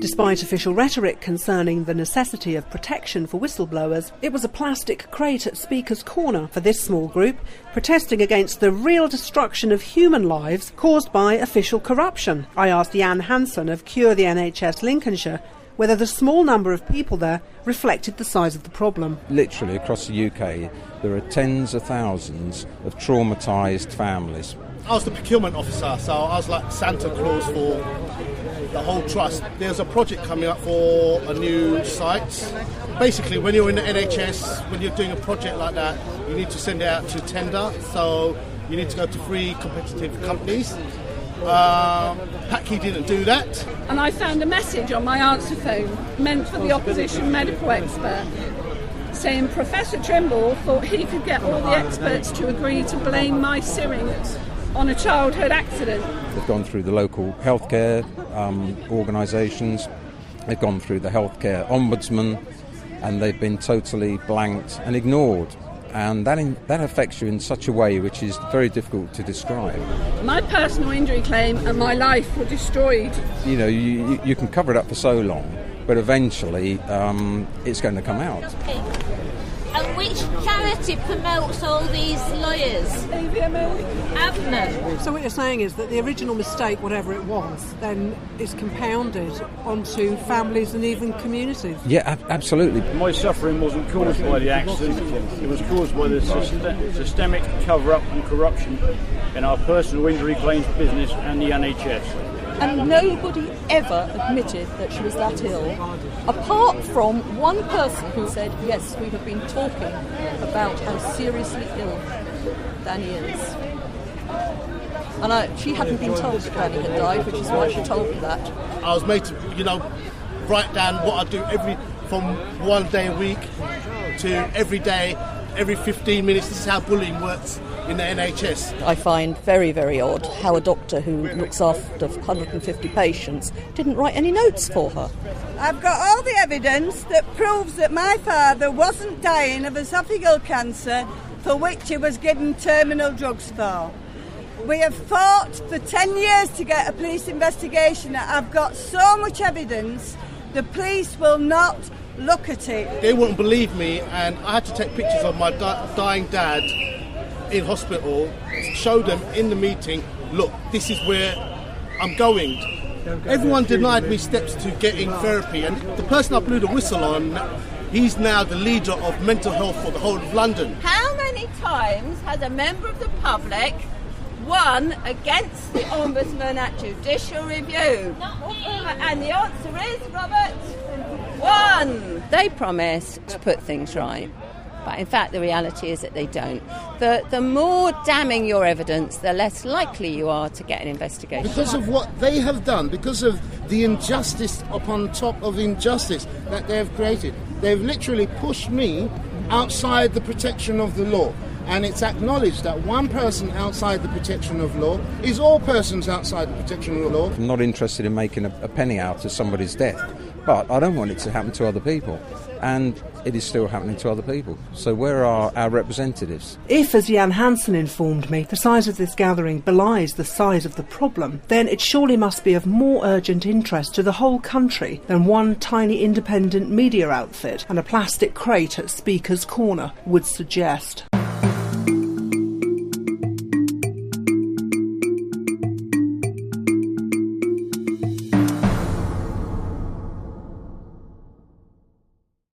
Despite official rhetoric concerning the necessity of protection for whistleblowers, it was a plastic crate at Speaker's Corner for this small group, protesting against the real destruction of human lives caused by official corruption. I asked Hansen of Cure the NHS Lincolnshire whether the small number of people there reflected the size of the problem. Literally across the UK, there are tens of thousands of traumatised families. I was the procurement officer, so I was like Santa Claus for the whole trust. There's a project coming up for a new site. Basically, when you're in the NHS, when you're doing a project like that, you need to send it out to tender, so you need to go to 3 competitive companies. Packy didn't do that. And I found a message on my answer phone meant for the opposition medical expert saying Professor Trimble thought he could get all the experts to agree to blame my syringe on a childhood accident. They've gone through the local healthcare organisations, they've gone through the healthcare ombudsman, and they've been totally blanked and ignored. And that affects you in such a way which is very difficult to describe. My personal injury claim and my life were destroyed. You know, you can cover it up for so long, but eventually it's going to come out. And which charity promotes all these lawyers? Avner. So what you're saying is that the original mistake, whatever it was, then is compounded onto families and even communities? Yeah, absolutely. My suffering wasn't caused by the accident, it was caused by the systemic cover-up and corruption in our personal injury claims business and the NHS. And nobody ever admitted that she was that ill, apart from one person who said, yes, we have been talking about how seriously ill Danny is. And she hadn't been told that Danny had died, which is why she told me that. I was made to, write down what I do from 1 day a week to every day, every 15 minutes. This is how bullying works in the NHS. I find very, very odd how a doctor who looks after 150 patients didn't write any notes for her. I've got all the evidence that proves that my father wasn't dying of esophageal cancer for which he was given terminal drugs for. We have fought for 10 years to get a police investigation. I've got so much evidence, the police will not look at it. They wouldn't believe me, and I had to take pictures of my dying dad in hospital, show them in the meeting, look, this is where I'm going. Everyone denied me steps to getting therapy, and the person I blew the whistle on, he's now the leader of mental health for the whole of London. How many times has a member of the public won against the Ombudsman at judicial review? And the answer is, Robert, 1. They promise to put things right. But in fact, the reality is that they don't. The more damning your evidence, the less likely you are to get an investigation. Because of what they have done, because of the injustice upon top of injustice that they have created, they've literally pushed me outside the protection of the law. And it's acknowledged that one person outside the protection of law is all persons outside the protection of the law. I'm not interested in making a penny out of somebody's death, but I don't want it to happen to other people. And it is still happening to other people. So where are our representatives? If, as Jan Hansen informed me, the size of this gathering belies the size of the problem, then it surely must be of more urgent interest to the whole country than one tiny independent media outfit and a plastic crate at Speaker's Corner would suggest.